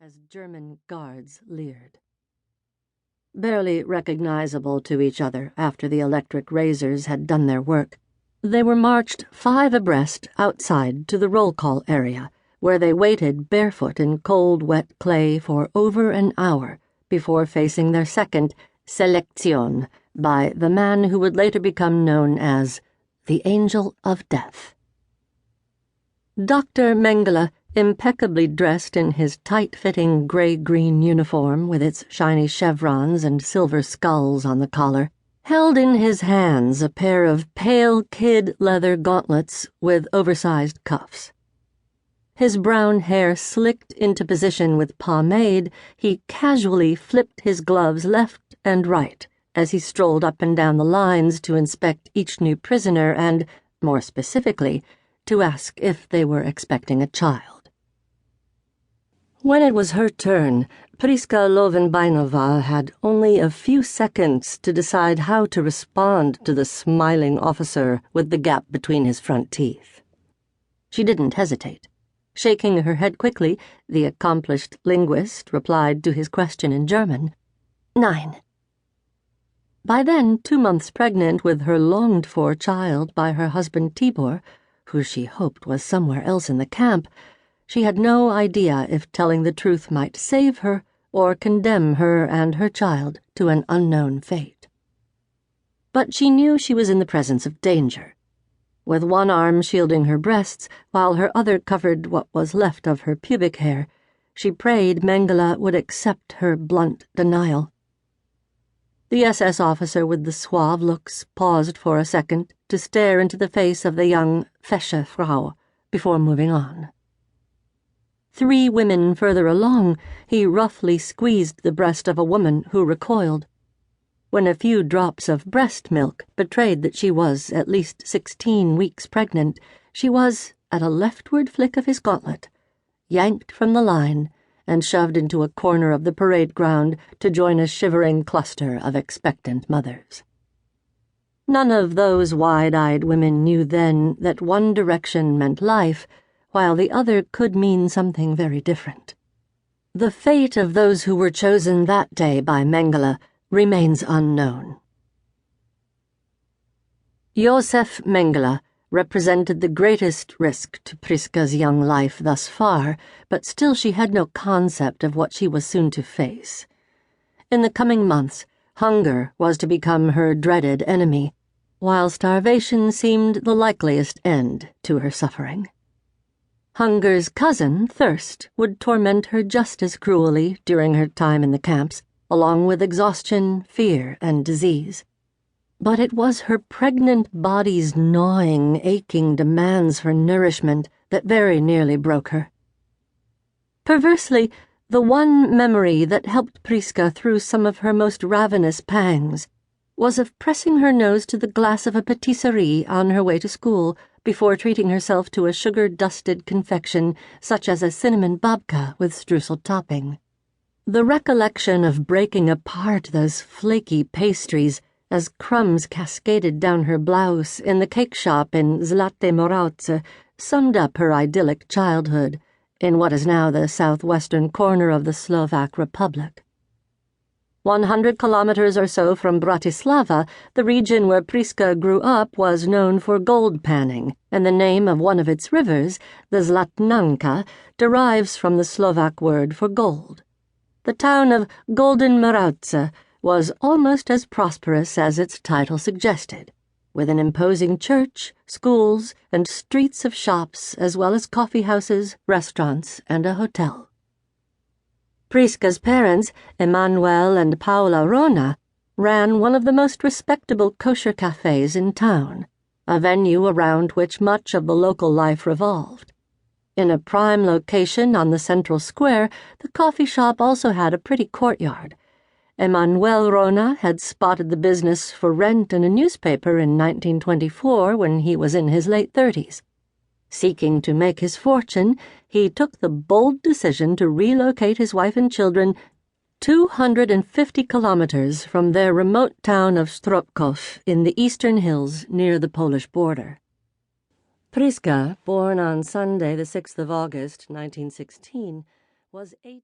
as German guards leered. Barely recognizable to each other after the electric razors had done their work, they were marched 5 abreast outside to the roll call area, where they waited barefoot in cold, wet clay for over an hour before facing their second selección by the man who would later become known as the Angel of Death. Dr. Mengele, impeccably dressed in his tight-fitting gray-green uniform with its shiny chevrons and silver skulls on the collar, held in his hands a pair of pale kid leather gauntlets with oversized cuffs. His brown hair slicked into position with pomade, he casually flipped his gloves left and right as he strolled up and down the lines to inspect each new prisoner and, more specifically, to ask if they were expecting a child. When it was her turn, Priska Lovenbeinova had only a few seconds to decide how to respond to the smiling officer with the gap between his front teeth. She didn't hesitate. Shaking her head quickly, the accomplished linguist replied to his question in German, 9. By then, 2 months pregnant with her longed-for child by her husband Tibor, who she hoped was somewhere else in the camp, she had no idea if telling the truth might save her or condemn her and her child to an unknown fate. But she knew she was in the presence of danger. With one arm shielding her breasts, while her other covered what was left of her pubic hair, she prayed Mengele would accept her blunt denial. The SS officer with the suave looks paused for a second to stare into the face of the young fesche Frau before moving on. 3 women further along, he roughly squeezed the breast of a woman who recoiled. When a few drops of breast milk betrayed that she was at least 16 weeks pregnant, she was, at a leftward flick of his gauntlet, yanked from the line and shoved into a corner of the parade ground to join a shivering cluster of expectant mothers. None of those wide-eyed women knew then that one direction meant life, while the other could mean something very different. The fate of those who were chosen that day by Mengele remains unknown. Josef Mengele represented the greatest risk to Priska's young life thus far, but still she had no concept of what she was soon to face. In the coming months, hunger was to become her dreaded enemy, while starvation seemed the likeliest end to her suffering. Hunger's cousin, thirst, would torment her just as cruelly during her time in the camps, along with exhaustion, fear, and disease. But it was her pregnant body's gnawing, aching demands for nourishment that very nearly broke her. Perversely, the one memory that helped Priska through some of her most ravenous pangs was of pressing her nose to the glass of a patisserie on her way to school before treating herself to a sugar-dusted confection such as a cinnamon babka with streusel topping. The recollection of breaking apart those flaky pastries as crumbs cascaded down her blouse in the cake shop in Zlate Moravce summed up her idyllic childhood in what is now the southwestern corner of the Slovak Republic. 100 kilometers or so from Bratislava, the region where Priska grew up was known for gold panning, and the name of one of its rivers, the Zlatnanka, derives from the Slovak word for gold. The town of Golden Moravce was almost as prosperous as its title suggested, with an imposing church, schools, and streets of shops, as well as coffee houses, restaurants, and a hotel. Priska's parents, Emanuel and Paula Rona, ran one of the most respectable kosher cafes in town, a venue around which much of the local life revolved. In a prime location on the central square, the coffee shop also had a pretty courtyard. Emanuel Rona had spotted the business for rent in a newspaper in 1924 when he was in his late 30s. Seeking to make his fortune, he took the bold decision to relocate his wife and children 250 kilometers from their remote town of Stropkov in the eastern hills near the Polish border. Priska, born on Sunday, the 6th of August, 1916, was 8